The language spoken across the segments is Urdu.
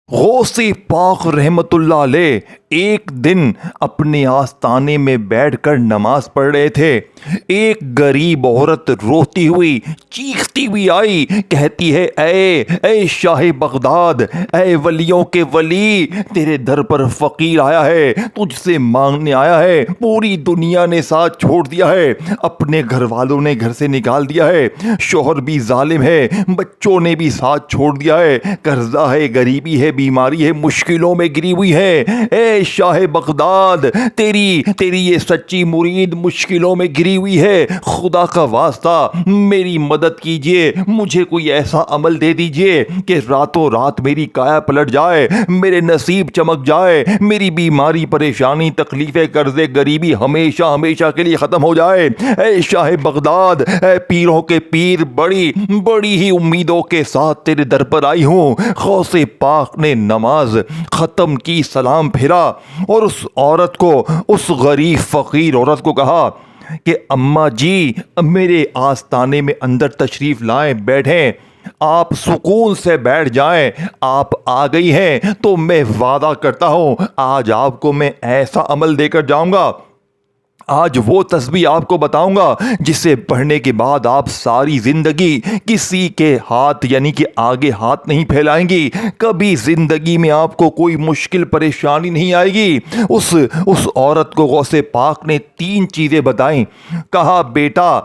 غوث پاک رحمت اللہ علیہ ایک دن اپنے آستانے میں بیٹھ کر نماز پڑھ رہے تھے۔ ایک غریب عورت روتی ہوئی چیختی ہوئی آئی، کہتی ہے اے شاہ بغداد، اے ولیوں کے ولی، تیرے در پر فقیر آیا ہے، تجھ سے مانگنے آیا ہے، پوری دنیا نے ساتھ چھوڑ دیا ہے، اپنے گھر والوں نے گھر سے نکال دیا ہے، شوہر بھی ظالم ہے، بچوں نے بھی ساتھ چھوڑ دیا ہے، قرضہ ہے، غریبی ہے، بیماری ہے، مشکلوں میں گری ہوئی ہے۔ اے شاہ بغداد، تیری یہ سچی مرید مشکلوں میں گری ہوئی ہے، خدا کا واسطہ میری مدد کیجئے، مجھے کوئی ایسا عمل دے دیجئے کہ راتوں رات میری کایا پلٹ جائے، میرے نصیب چمک جائے، میری بیماری، پریشانی، تکلیفیں، قرضے، غریبی ہمیشہ ہمیشہ کے لیے ختم ہو جائے۔ اے شاہ بغداد، اے پیروں کے پیر، بڑی ہی امیدوں کے ساتھ تیرے در پر آئی ہوں۔ غوث پاک نے نماز ختم کی، سلام پھرا اور اس غریب فقیر عورت کو کہا کہ اماں جی، میرے آستانے میں اندر تشریف لائیں، بیٹھیں، آپ سکون سے بیٹھ جائیں، آپ آ گئی ہیں تو میں وعدہ کرتا ہوں آج آپ کو میں ایسا عمل دے کر جاؤں گا، آج وہ تسبیح آپ کو بتاؤں گا جسے پڑھنے کے بعد آپ ساری زندگی کسی کے ہاتھ یعنی کہ آگے ہاتھ نہیں پھیلائیں گی، کبھی زندگی میں آپ کو کوئی مشکل پریشانی نہیں آئے گی۔ اس عورت کو غوث پاک نے 3 چیزیں بتائیں۔ کہا بیٹا،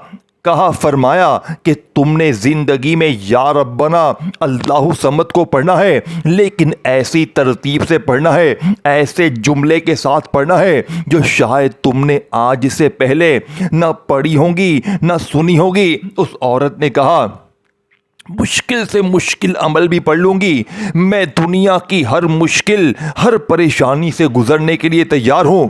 فرمایا کہ تم نے زندگی میں یا ربنا اللہ صمد کو پڑھنا ہے، لیکن ایسی ترتیب سے پڑھنا ہے، ایسے جملے کے ساتھ پڑھنا ہے جو شاید تم نے آج سے پہلے نہ پڑھی ہوگی نہ سنی ہوگی۔ اس عورت نے کہا مشکل سے مشکل عمل بھی پڑھ لوں گی، میں دنیا کی ہر مشکل، ہر پریشانی سے گزرنے کے لیے تیار ہوں۔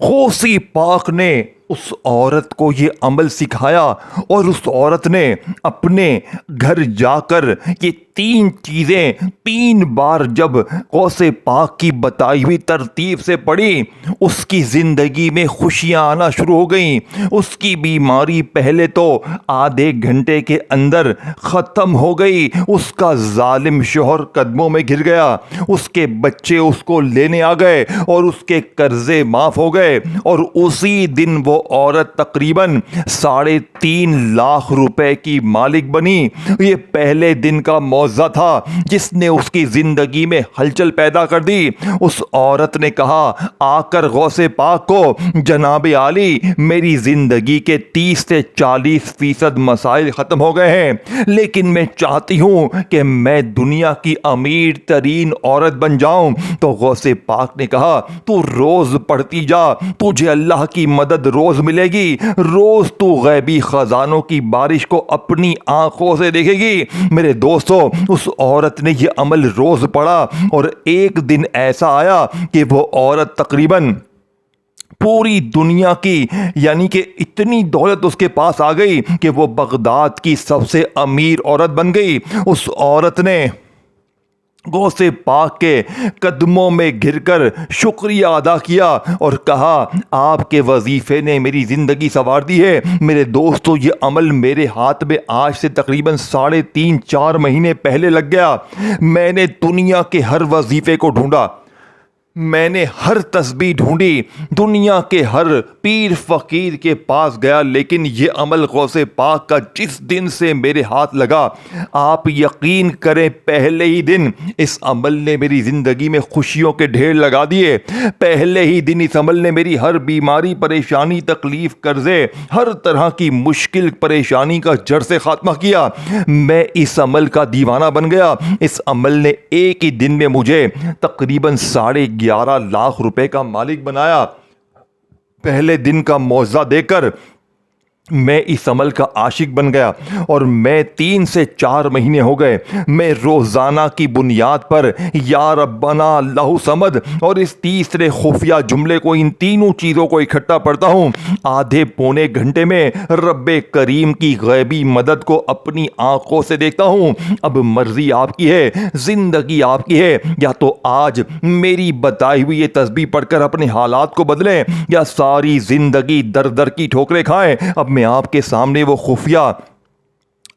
غوث پاک نے اس عورت کو یہ عمل سکھایا اور اس عورت نے اپنے گھر جا کر یہ 3 چیزیں 3 بار جب غوث پاک کی بتائی ہوئی ترتیب سے پڑھی، اس کی زندگی میں خوشیاں آنا شروع ہو گئیں۔ اس کی بیماری پہلے تو آدھے گھنٹے کے اندر ختم ہو گئی، اس کا ظالم شوہر قدموں میں گر گیا، اس کے بچے اس کو لینے آ گئے اور اس کے قرضے معاف ہو گئے، اور اسی دن وہ عورت تقریباً 3.5 لاکھ روپے کی مالک بنی۔ یہ پہلے دن کا معجزہ تھا جس نے اس کی زندگی میں ہلچل پیدا کر دی۔ اس عورت نے کہا آ کر غوث پاک کو، جناب عالی، میری زندگی کے 30 سے 40% مسائل ختم ہو گئے ہیں، لیکن میں چاہتی ہوں کہ میں دنیا کی امیر ترین عورت بن جاؤں۔ تو غوث پاک نے کہا تو روز پڑھتی جا، تجھے اللہ کی مدد روز ملے گی، روز تو غیبی خزانوں کی بارش کو اپنی آنکھوں سے دیکھے گی۔ میرے دوستو، اس عورت نے یہ عمل روز پڑھا اور ایک دن ایسا آیا کہ وہ عورت تقریباً پوری دنیا کی یعنی کہ اتنی دولت اس کے پاس آ گئی کہ وہ بغداد کی سب سے امیر عورت بن گئی۔ اس عورت نے غوث پاک کے قدموں میں گر کر شکریہ ادا کیا اور کہا آپ کے وظیفے نے میری زندگی سنوار دی ہے۔ میرے دوستو، یہ عمل میرے ہاتھ میں آج سے تقریباً 3.5-4 مہینے پہلے لگ گیا۔ میں نے دنیا کے ہر وظیفے کو ڈھونڈا، میں نے ہر تسبیح ڈھونڈی، دنیا کے ہر پیر فقیر کے پاس گیا، لیکن یہ عمل غوث پاک کا جس دن سے میرے ہاتھ لگا، آپ یقین کریں پہلے ہی دن اس عمل نے میری زندگی میں خوشیوں کے ڈھیر لگا دیے۔ پہلے ہی دن اس عمل نے میری ہر بیماری، پریشانی، تکلیف، قرضے، ہر طرح کی مشکل پریشانی کا جڑ سے خاتمہ کیا۔ میں اس عمل کا دیوانہ بن گیا۔ اس عمل نے ایک ہی دن میں مجھے تقریباً 11.5 لاکھ روپے کا مالک بنایا۔ پہلے دن کا معجزہ دیکھ کر میں اس عمل کا عاشق بن گیا اور میں 3 سے 4 مہینے ہو گئے میں روزانہ کی بنیاد پر یا ربنا اللہ صمد اور اس تیسرے خفیہ جملے کو، ان تینوں چیزوں کو اکٹھا پڑھتا ہوں۔ آدھے پونے گھنٹے میں رب کریم کی غیبی مدد کو اپنی آنکھوں سے دیکھتا ہوں۔ اب مرضی آپ کی ہے، زندگی آپ کی ہے، یا تو آج میری بتائی ہوئی یہ تسبیح پڑھ کر اپنے حالات کو بدلیں یا ساری زندگی در در کی ٹھوکریں کھائیں۔ اب میں آپ کے سامنے وہ خفیہ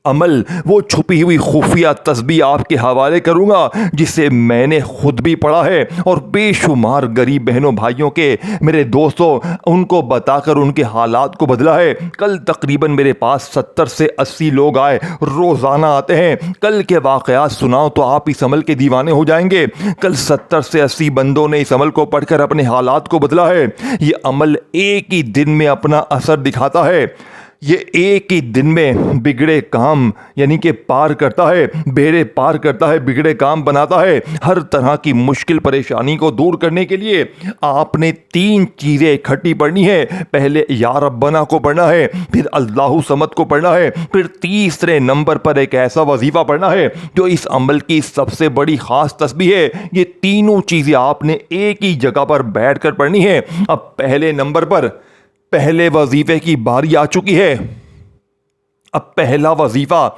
عمل وہ چھپی ہوئی خفیہ تسبیح آپ کے حوالے کروں گا جسے میں نے خود بھی پڑھا ہے اور بے شمار غریب بہنوں بھائیوں کے، میرے دوستوں، ان کو بتا کر ان کے حالات کو بدلا ہے۔ کل تقریباً میرے پاس 70 سے 80 لوگ آئے، روزانہ آتے ہیں۔ کل کے واقعات سناؤ تو آپ اس عمل کے دیوانے ہو جائیں گے۔ کل 70 سے 80 بندوں نے اس عمل کو پڑھ کر اپنے حالات کو بدلا ہے۔ یہ عمل ایک ہی دن میں اپنا اثر دکھاتا ہے۔ یہ ایک ہی دن میں بگڑے کام یعنی کہ پار کرتا ہے، بیڑے پار کرتا ہے، بگڑے کام بناتا ہے۔ ہر طرح کی مشکل پریشانی کو دور کرنے کے لیے آپ نے 3 چیزیں اکٹھی پڑھنی ہے۔ پہلے یا ربنا کو پڑھنا ہے، پھر اللہ صمد کو پڑھنا ہے، پھر تیسرے نمبر پر ایک ایسا وظیفہ پڑھنا ہے جو اس عمل کی سب سے بڑی خاص تسبیح ہے۔ یہ تینوں چیزیں آپ نے ایک ہی جگہ پر بیٹھ کر پڑھنی ہے۔ اب پہلے نمبر پر پہلے وظیفے کی باری آ چکی ہے۔ اب پہلا وظیفہ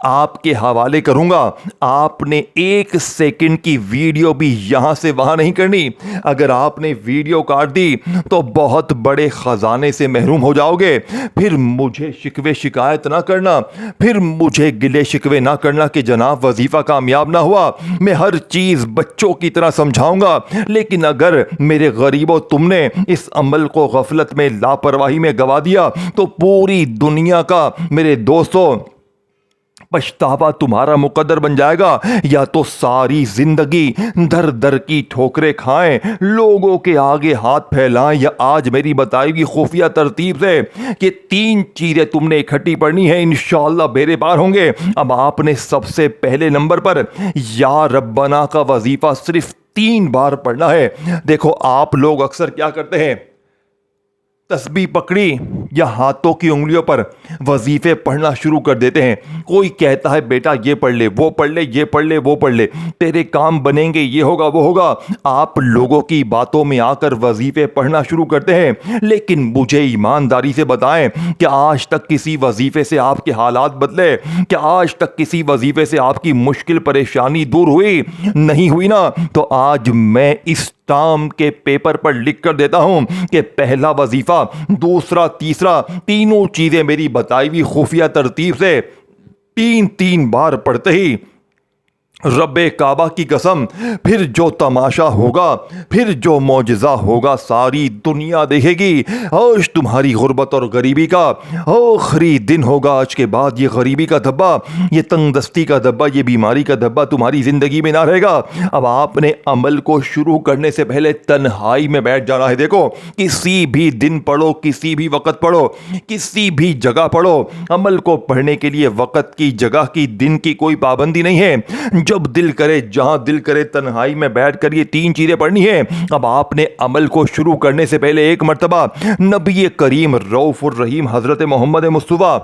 آپ کے حوالے کروں گا۔ آپ نے 1 سیکنڈ کی ویڈیو بھی یہاں سے وہاں نہیں کرنی۔ اگر آپ نے ویڈیو کاٹ دی تو بہت بڑے خزانے سے محروم ہو جاؤ گے۔ پھر مجھے شکوے شکایت نہ کرنا، پھر مجھے گلے شکوے نہ کرنا کہ جناب وظیفہ کامیاب نہ ہوا۔ میں ہر چیز بچوں کی طرح سمجھاؤں گا، لیکن اگر میرے غریبوں تم نے اس عمل کو غفلت میں، لاپرواہی میں گوا دیا تو پوری دنیا کا، میرے دوستوں، پچھتاوا تمہارا مقدر بن جائے گا، یا تو ساری زندگی در در کی ٹھوکریں کھائیں، لوگوں کے آگے ہاتھ پھیلائیں، یا آج میری بتائی ہوئی خفیہ ترتیب سے کہ 3 چیزیں تم نے اکٹھی پڑھنی ہے، انشاءاللہ بیڑے پار ہوں گے۔ اب آپ نے سب سے پہلے نمبر پر یا ربنا کا وظیفہ صرف 3 بار پڑھنا ہے۔ دیکھو آپ لوگ اکثر کیا کرتے ہیں، تسبیح پکڑی یا ہاتھوں کی انگلیوں پر وظیفے پڑھنا شروع کر دیتے ہیں۔ کوئی کہتا ہے بیٹا یہ پڑھ لے، وہ پڑھ لے، یہ پڑھ لے، وہ پڑھ لے، تیرے کام بنیں گے، یہ ہوگا، وہ ہوگا۔ آپ لوگوں کی باتوں میں آ کر وظیفے پڑھنا شروع کرتے ہیں، لیکن مجھے ایمانداری سے بتائیں کہ آج تک کسی وظیفے سے آپ کے حالات بدلے؟ کہ آج تک کسی وظیفے سے آپ کی مشکل پریشانی دور ہوئی؟ نہیں ہوئی نا؟ تو آج میں اس ٹام کے پیپر پر لکھ کر دیتا ہوں کہ پہلا وظیفہ، دوسرا، تیسرا، تینوں چیزیں میری بتائی ہوئی خفیہ ترتیب سے 3 بار پڑھتے ہی رب کعبہ کی قسم، پھر جو تماشا ہوگا، پھر جو معجزہ ہوگا، ساری دنیا دیکھے گی۔ آج تمہاری غربت اور غریبی کا آخری دن ہوگا۔ آج کے بعد یہ غریبی کا دھبا، یہ تنگ دستی کا دھبا، یہ بیماری کا دھبا تمہاری زندگی میں نہ رہے گا۔ اب آپ نے عمل کو شروع کرنے سے پہلے تنہائی میں بیٹھ جانا ہے۔ دیکھو، کسی بھی دن پڑھو، کسی بھی وقت پڑھو، کسی بھی جگہ پڑھو، عمل کو پڑھنے کے لیے وقت کی، جگہ کی، دن کی کوئی پابندی نہیں ہے۔ جب دل کرے، جہاں دل کرے، تنہائی میں بیٹھ کر یہ 3 چیزیں پڑھنی ہے۔ اب آپ نے عمل کو شروع کرنے سے پہلے ایک مرتبہ نبی کریم رؤوف الرحیم حضرت محمد مصطفیٰ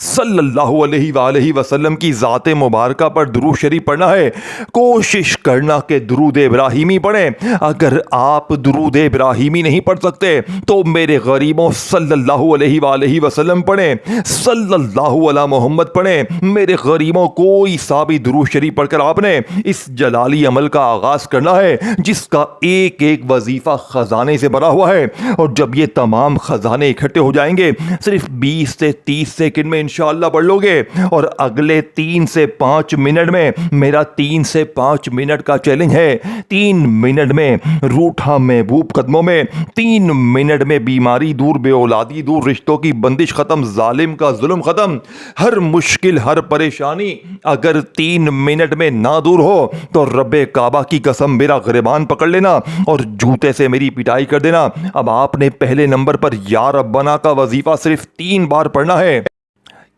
صلی اللہ علیہ وآلہ وسلم کی ذات مبارکہ پر درود شریف پڑھنا ہے۔ کوشش کرنا کہ درود ابراہیمی پڑھیں۔ اگر آپ درود ابراہیمی نہیں پڑھ سکتے تو میرے غریبوں صلی اللہ علیہ وآلہ وسلم پڑھیں، صلی اللہ علی محمد پڑھیں۔ میرے غریبوں کوئی سا بھی درود شریف پڑھ کر آپ نے اس جلالی عمل کا آغاز کرنا ہے، جس کا ایک ایک وظیفہ خزانے سے بھرا ہوا ہے۔ اور جب یہ تمام خزانے اکٹھے ہو جائیں گے، صرف 20 سے 30 سیکنڈ میں انشاءاللہ پڑھ لو گے، اور اگلے 3 سے 5 منٹ میں، میرا 3 سے 5 منٹ کا چیلنج ہے، 3 منٹ میں روٹھا محبوب قدموں میں، 3 منٹ میں بیماری دور، بے اولادی دور، رشتوں کی بندش ختم، ظالم کا ظلم ختم، ہر مشکل، ہر پریشانی اگر 3 منٹ میں نہ دور ہو تو رب کعبہ کی قسم میرا گریبان پکڑ لینا اور جوتے سے میری پٹائی کر دینا۔ اب آپ نے پہلے نمبر پر یا ربنا کا وظیفہ صرف 3 بار پڑھنا ہے۔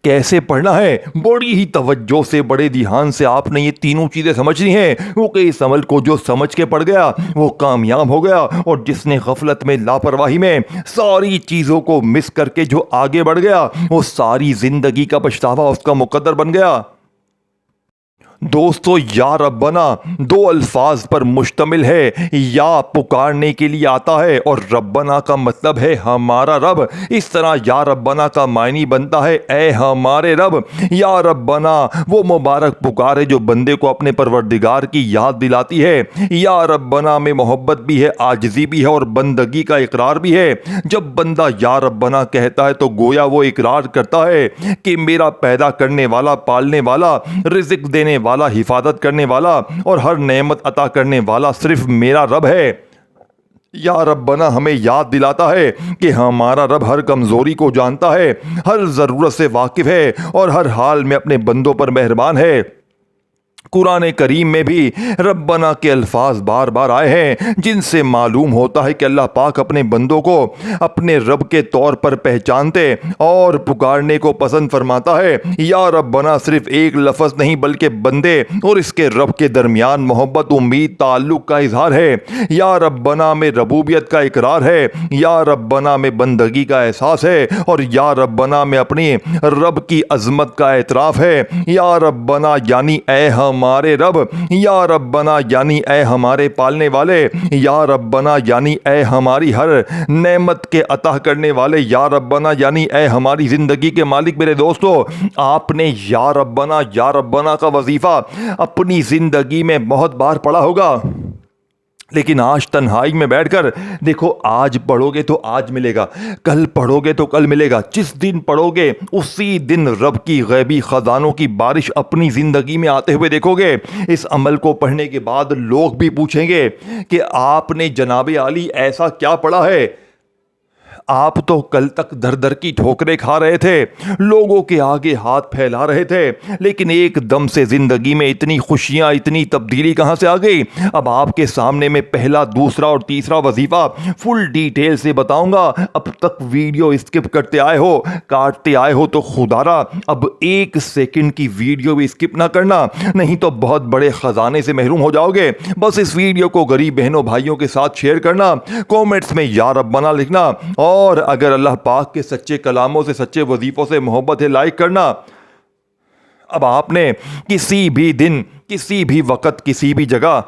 کیسے پڑھنا ہے؟ بڑی ہی توجہ سے، بڑے دھیان سے آپ نے یہ تینوں چیزیں سمجھنی ہیں، کیونکہ اس عمل کو جو سمجھ کے پڑھ گیا وہ کامیاب ہو گیا، اور جس نے غفلت میں، لاپرواہی میں ساری چیزوں کو مس کر کے جو آگے بڑھ گیا، وہ ساری زندگی کا پچھتاوا اس کا مقدر بن گیا۔ دوستو یا ربنا دو الفاظ پر مشتمل ہے. یا پکارنے کے لیے آتا ہے اور ربنا کا مطلب ہے ہمارا رب. اس طرح یا ربنا کا معنی بنتا ہے اے ہمارے رب. یا ربنا وہ مبارک پکار ہے جو بندے کو اپنے پروردگار کی یاد دلاتی ہے. یا ربنا میں محبت بھی ہے, عاجزی بھی ہے اور بندگی کا اقرار بھی ہے. جب بندہ یا ربنا کہتا ہے تو گویا وہ اقرار کرتا ہے کہ میرا پیدا کرنے والا, پالنے والا, رزق دینے والا, حفاظت کرنے والا اور ہر نعمت عطا کرنے والا صرف میرا رب ہے. یا ربنا ہمیں یاد دلاتا ہے کہ ہمارا رب ہر کمزوری کو جانتا ہے, ہر ضرورت سے واقف ہے اور ہر حال میں اپنے بندوں پر مہربان ہے. قرآن کریم میں بھی ربنا کے الفاظ بار بار آئے ہیں جن سے معلوم ہوتا ہے کہ اللہ پاک اپنے بندوں کو اپنے رب کے طور پر پہچانتے اور پکارنے کو پسند فرماتا ہے. یا ربنا صرف ایک لفظ نہیں بلکہ بندے اور اس کے رب کے درمیان محبت, امید, تعلق کا اظہار ہے. یا ربنا میں ربوبیت کا اقرار ہے. یا ربنا میں بندگی کا احساس ہے اور یا ربنا میں اپنی رب کی عظمت کا اعتراف ہے. یا ربنا یعنی اے ہمارے رب. یا ربنا یعنی اے ہمارے پالنے والے. یا ربنا یعنی اے ہماری ہر نعمت کے عطا کرنے والے. یا ربنا یعنی اے ہماری زندگی کے مالک. میرے دوستو, آپ نے یا ربنا کا وظیفہ اپنی زندگی میں بہت بار پڑھا ہوگا, لیکن آج تنہائی میں بیٹھ کر دیکھو, آج پڑھو گے تو آج ملے گا, کل پڑھو گے تو کل ملے گا. جس دن پڑھو گے اسی دن رب کی غیبی خزانوں کی بارش اپنی زندگی میں آتے ہوئے دیکھو گے. اس عمل کو پڑھنے کے بعد لوگ بھی پوچھیں گے کہ آپ نے جناب عالی ایسا کیا پڑھا ہے. آپ تو کل تک در در کی ٹھوکریں کھا رہے تھے, لوگوں کے آگے ہاتھ پھیلا رہے تھے, لیکن ایک دم سے زندگی میں اتنی خوشیاں, اتنی تبدیلی کہاں سے آ گئی. اب آپ کے سامنے میں پہلا, دوسرا اور تیسرا وظیفہ فل ڈیٹیل سے بتاؤں گا. اب تک ویڈیو اسکپ کرتے آئے ہو, کاٹتے آئے ہو تو خدارا اب ایک سیکنڈ کی ویڈیو بھی اسکپ نہ کرنا, نہیں تو بہت بڑے خزانے سے محروم ہو جاؤ گے. بس اس ویڈیو کو غریب بہنوں بھائیوں کے ساتھ شیئر کرنا, کومنٹس میں یا ربنا لکھنا, اور اگر اللہ پاک کے سچے کلاموں سے, سچے وظیفوں سے محبت ہے لائک کرنا. اب آپ نے کسی بھی دن, کسی بھی وقت, کسی بھی جگہ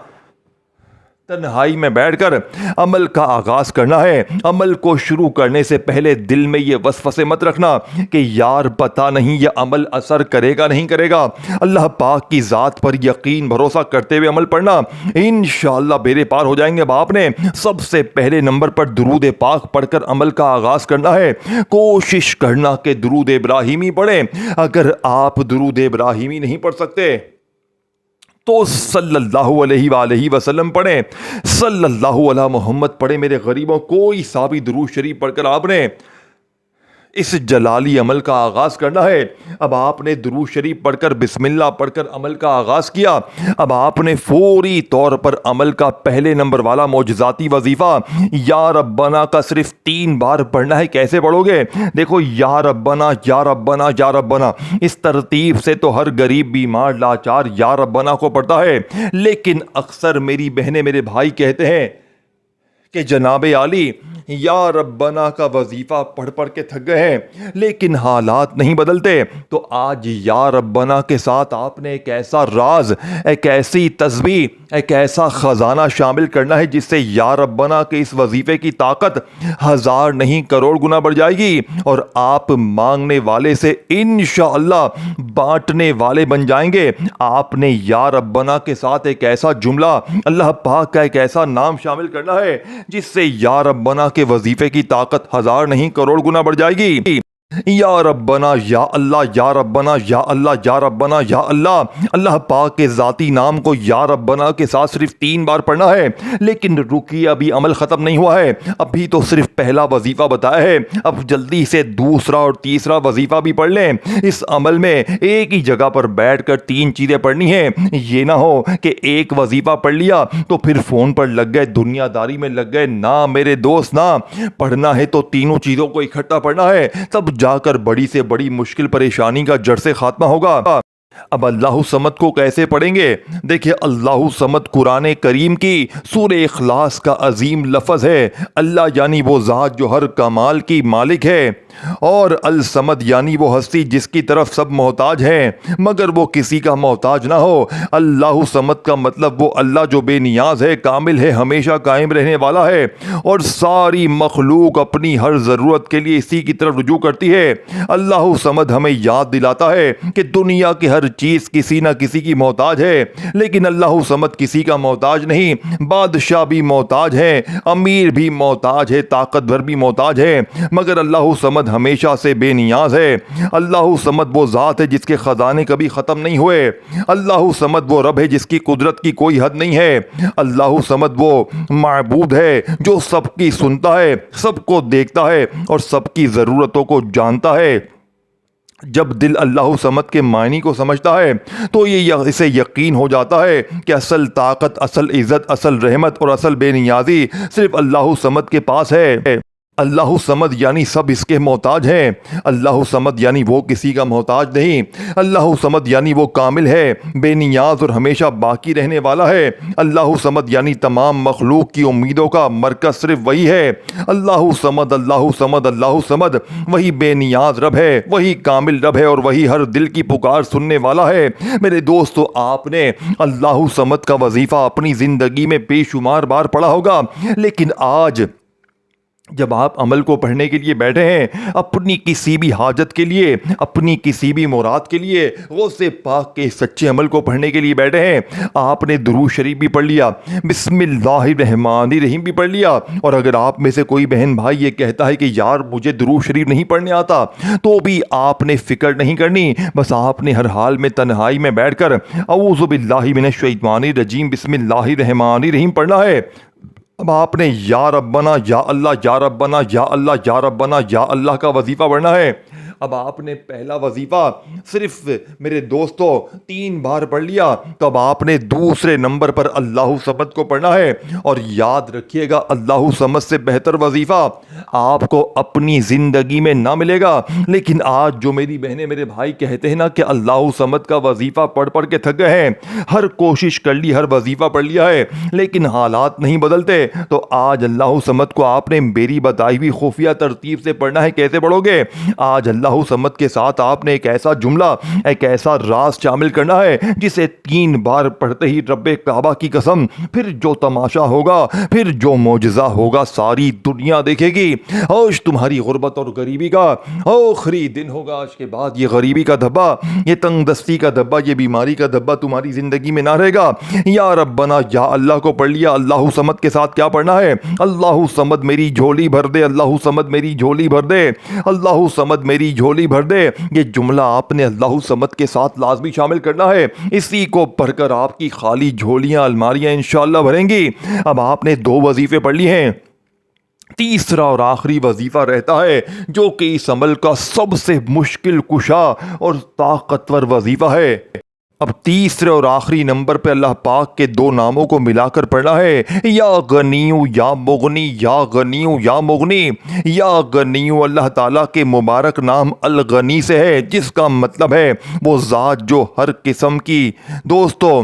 تنہائی میں بیٹھ کر عمل کا آغاز کرنا ہے. عمل کو شروع کرنے سے پہلے دل میں یہ وسوسے مت رکھنا کہ یار پتہ نہیں یہ عمل اثر کرے گا نہیں کرے گا. اللہ پاک کی ذات پر یقین بھروسہ کرتے ہوئے عمل پڑھنا, انشاءاللہ بیڑے پار ہو جائیں گے. اب آپ نے سب سے پہلے نمبر پر درود پاک پڑھ کر عمل کا آغاز کرنا ہے. کوشش کرنا کہ درود ابراہیمی پڑھیں. اگر آپ درود ابراہیمی نہیں پڑھ سکتے تو صلی اللہ علیہ وآلہ وسلم پڑھیں, صلی اللہ علی محمد پڑھیں. میرے غریبوں, کوئی سا بھی درود شریف پڑھ کر آپ نے اس جلالی عمل کا آغاز کرنا ہے. اب آپ نے درود شریف پڑھ کر, بسم اللہ پڑھ کر عمل کا آغاز کیا. اب آپ نے فوری طور پر عمل کا پہلے نمبر والا معجزاتی وظیفہ یا ربنا کا صرف 3 بار پڑھنا ہے. کیسے پڑھو گے؟ دیکھو, یا ربنا یا ربنا یا ربنا, اس ترتیب سے تو ہر غریب, بیمار, لاچار یا ربنا کو پڑھتا ہے. لیکن اکثر میری بہنیں, میرے بھائی کہتے ہیں کہ جناب عالی یا ربنا کا وظیفہ پڑھ پڑھ کے تھک گئے ہیں, لیکن حالات نہیں بدلتے. تو آج یا ربنا کے ساتھ آپ نے ایک ایسا راز, ایک ایسی تسبیح, ایک ایسا خزانہ شامل کرنا ہے جس سے یا ربنا کے اس وظیفے کی طاقت 1000 نہیں کروڑ گنا بڑھ جائے گی, اور آپ مانگنے والے سے انشاءاللہ بانٹنے والے بن جائیں گے. آپ نے یا ربنا کے ساتھ ایک ایسا جملہ, اللہ پاک کا ایک ایسا نام شامل کرنا ہے جس سے یا ربنا کے وظیفے کی طاقت 1000 نہیں کروڑ گنا بڑھ جائے گی. یا ربنا یا اللہ, یا ربنا یا اللہ, یا ربنا یا اللہ. اللہ پاک کے ذاتی نام کو یا ربنا کے ساتھ صرف 3 بار پڑھنا ہے. لیکن رکیے, ابھی عمل ختم نہیں ہوا ہے, ابھی تو صرف پہلا وظیفہ بتایا ہے. اب جلدی سے دوسرا اور تیسرا وظیفہ بھی پڑھ لیں. اس عمل میں ایک ہی جگہ پر بیٹھ کر 3 چیزیں پڑھنی ہیں. یہ نہ ہو کہ ایک وظیفہ پڑھ لیا تو پھر فون پر لگ گئے, دنیا داری میں لگ گئے. نہ میرے دوست, نہ. پڑھنا ہے تو تینوں چیزوں کو اکٹھا پڑھنا ہے, تب جا کر بڑی سے بڑی مشکل پریشانی کا جڑ سے خاتمہ ہوگا. اب اللہ سمد کو کیسے پڑھیں گے؟ دیکھیں، اللہ سمد قرآن کریم کی سورہ اخلاص کا عظیم لفظ ہے۔ اللہ یعنی وہ ذات جو ہر کمال کی مالک ہے، اور الصمد یعنی وہ ہستی جس کی طرف سب محتاج ہیں مگر وہ کسی کا محتاج نہ ہو۔ اللہ سمد کا مطلب وہ اللہ جو بے نیاز ہے، کامل ہے، ہمیشہ قائم رہنے والا ہے، اور ساری مخلوق اپنی ہر ضرورت کے لیے اسی کی طرف رجوع کرتی ہے۔ اللہ سمد ہمیں یاد دلاتا ہے کہ دنیا کی ہر چیز کسی نہ کسی کی محتاج ہے، لیکن اللہ سمد کسی کا محتاج نہیں۔ بادشاہ بھی محتاج ہے، امیر بھی محتاج ہے، طاقتور بھی محتاج ہے، مگر اللہ سمد ہمیشہ سے بے نیاز ہے۔ اللہ سمد وہ ذات ہے جس کے خزانے کبھی ختم نہیں ہوئے۔ اللہ سمد وہ رب ہے جس کی قدرت کی کوئی حد نہیں ہے۔ اللہ سمد وہ معبود ہے جو سب کی سنتا ہے، سب کو دیکھتا ہے اور سب کی ضرورتوں کو جانتا ہے۔ جب دل اللہ سمد کے معنی کو سمجھتا ہے تو اسے یقین ہو جاتا ہے کہ اصل طاقت، اصل عزت، اصل رحمت اور اصل بے نیازی صرف اللہ سمد کے پاس ہے۔ اللہ سمد یعنی سب اس کے محتاج ہیں۔ اللہ سمد یعنی وہ کسی کا محتاج نہیں۔ اللہ سمد یعنی وہ کامل ہے، بے نیاز اور ہمیشہ باقی رہنے والا ہے۔ اللہ سمد یعنی تمام مخلوق کی امیدوں کا مرکز صرف وہی ہے۔ اللہ سمد، اللہ سمد، اللہ سمد، وہی بے نیاز رب ہے، وہی کامل رب ہے، اور وہی ہر دل کی پکار سننے والا ہے۔ میرے دوستو، آپ نے اللہ سمد کا وظیفہ اپنی زندگی میں بے شمار بار پڑھا ہوگا، لیکن آج جب آپ عمل کو پڑھنے کے لیے بیٹھے ہیں، اپنی کسی بھی حاجت کے لیے، اپنی کسی بھی مراد کے لیے، غوث پاک کے سچے عمل کو پڑھنے کے لیے بیٹھے ہیں، آپ نے درود شریف بھی پڑھ لیا، بسم اللہ الرحمن الرحیم بھی پڑھ لیا، اور اگر آپ میں سے کوئی بہن بھائی یہ کہتا ہے کہ یار مجھے درود شریف نہیں پڑھنے آتا، تو بھی آپ نے فکر نہیں کرنی، بس آپ نے ہر حال میں تنہائی میں بیٹھ کر اعوذ باللہ من الشیطان الرجیم بسم اللہ الرحمن الرحیم پڑھنا ہے۔ اب آپ نے یا ربنا یا اللہ یا ربنا یا اللہ یا ربنا یا اللہ کا وظیفہ پڑھنا ہے۔ اب آپ نے پہلا وظیفہ صرف میرے دوستو 3 بار پڑھ لیا، تو اب آپ نے دوسرے نمبر پر اللہ سمد کو پڑھنا ہے، اور یاد رکھیے گا اللہ سمد سے بہتر وظیفہ آپ کو اپنی زندگی میں نہ ملے گا۔ لیکن آج جو میری بہنیں میرے بھائی کہتے ہیں نا کہ اللہ سمد کا وظیفہ پڑھ پڑھ کے تھک گئے ہیں، ہر کوشش کر لی، ہر وظیفہ پڑھ لیا ہے، لیکن حالات نہیں بدلتے، تو آج اللہ سمد کو آپ نے میری بتائی ہوئی خفیہ ترتیب سے پڑھنا ہے۔ کیسے پڑھو گے؟ آج اللہ سمد کے ساتھ آپ نے ایک ایسا جملہ، ایک ایسا راز شامل کرنا ہے جسے 3 بار پڑھتے ہی رب کعبہ کی قسم پھر جو تماشا ہوگا، پھر جو معجزہ ہوگا، ساری دنیا دیکھے گی۔ آج تمہاری غربت اور غریبی کا آخری دن ہوگا۔ آج کے بعد یہ غریبی کا دھبا، یہ تنگ دستی کا دھبا، یہ بیماری کا دھبا تمہاری زندگی میں نہ رہے گا۔ یا ربنا یا اللہ کو پڑھ لیا، اللہ سمد کے ساتھ کیا پڑھنا ہے؟ اللہ سمد میری جھولی بھر دے، اللہ سمد میری جھولی بھر دے، اللہ سمد میری جھولی بھر دے۔ یہ جملہ آپ نے اللہ سمد کے ساتھ لازمی شامل کرنا ہے۔ اسی کو پڑھ کر آپ کی خالی جھولیاں، الماریاں انشاءاللہ بھریں گی۔ اب آپ نے 2 وظیفے پڑھ لیے ہیں، تیسرا اور آخری وظیفہ رہتا ہے جو کہ اس عمل کا سب سے مشکل کشا اور طاقتور وظیفہ ہے۔ اب تیسرے اور آخری نمبر پہ اللہ پاک کے 2 ناموں کو ملا کر پڑھنا ہے، یا غنیو یا مغنی، یا غنیو یا مغنی۔ یا غنیو اللہ تعالیٰ کے مبارک نام الغنی سے ہے، جس کا مطلب ہے وہ ذات جو ہر قسم کی دوستو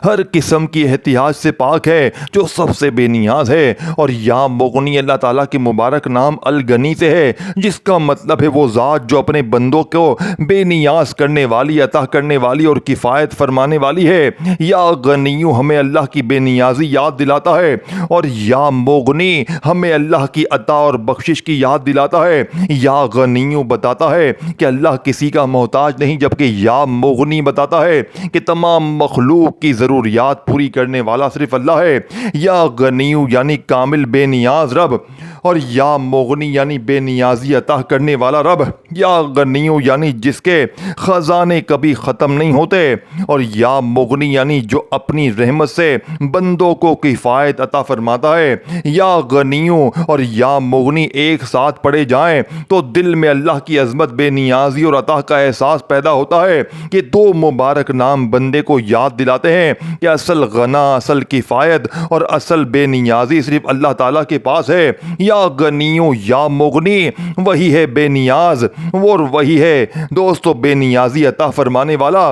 ہر قسم کی احتیاج سے پاک ہے، جو سب سے بے نیاز ہے۔ اور یا مغنی اللہ تعالیٰ کے مبارک نام الغنی سے ہے، جس کا مطلب ہے وہ ذات جو اپنے بندوں کو بے نیاز کرنے والی، عطا کرنے والی اور کفایت فرمانے والی ہے۔ یا غنیو ہمیں اللہ کی بے نیازی یاد دلاتا ہے، اور یا مغنی ہمیں اللہ کی عطا اور بخشش کی یاد دلاتا ہے۔ یا غنیو بتاتا ہے کہ اللہ کسی کا محتاج نہیں، جبکہ یا مغنی بتاتا ہے کہ تمام مخلوق کی ضروریات پوری کرنے والا صرف اللہ ہے۔ یا غنیو یعنی کامل بے نیاز رب، اور یا مغنی یعنی بے نیازی عطا کرنے والا رب۔ یا غنیو یعنی جس کے خزانے کبھی ختم نہیں ہوتے، اور یا مغنی یعنی جو اپنی رحمت سے بندوں کو کفایت عطا فرماتا ہے۔ یا غنیو اور یا مغنی ایک ساتھ پڑھے جائیں تو دل میں اللہ کی عظمت، بے نیازی اور عطا کا احساس پیدا ہوتا ہے۔ یہ 2 مبارک نام بندے کو یاد دلاتے ہیں ہیں کہ اصل غنا، اصل کفایت اور اصل بے نیازی صرف اللہ تعالیٰ کے پاس ہے۔ یا غنیوں یا مغنی، وہی ہے بے نیاز اور وہی ہے دوستو بے نیازی عطا فرمانے والا۔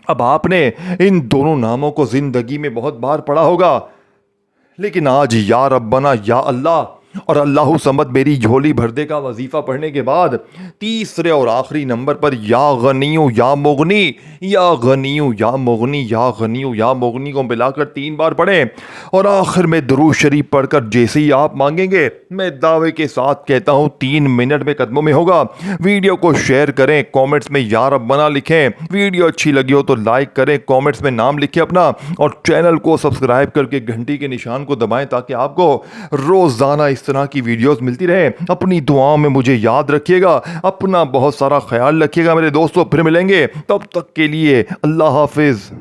اب آپ نے ان دونوں ناموں کو زندگی میں بہت بار پڑھا ہوگا، لیکن آج یا ربنا یا اللہ اور اللہ صمد میری جھولی بھر دے کا وظیفہ پڑھنے کے بعد تیسرے اور آخری نمبر پر یا غنیوں یا مغنی، یا غنیوں یا مغنی، یا غنیوں یا مغنی کو ملا کر 3 بار پڑھیں، اور آخر میں درود شریف پڑھ کر جیسے ہی آپ مانگیں گے، میں دعوے کے ساتھ کہتا ہوں 3 منٹ میں قدموں میں ہوگا۔ ویڈیو کو شیئر کریں، کومنٹس میں یا ربنا لکھیں، ویڈیو اچھی لگی ہو تو لائک کریں، کومنٹس میں نام لکھیں اپنا، اور چینل کو سبسکرائب کر کے گھنٹی کے نشان کو دبائیں تاکہ آپ کو روزانہ اس طرح کی ویڈیوز ملتی رہیں۔ اپنی دعاؤں میں مجھے یاد رکھیے گا، اپنا بہت سارا خیال رکھیے گا میرے دوستو، پھر ملیں گے، تب تک کے لیے اللہ حافظ۔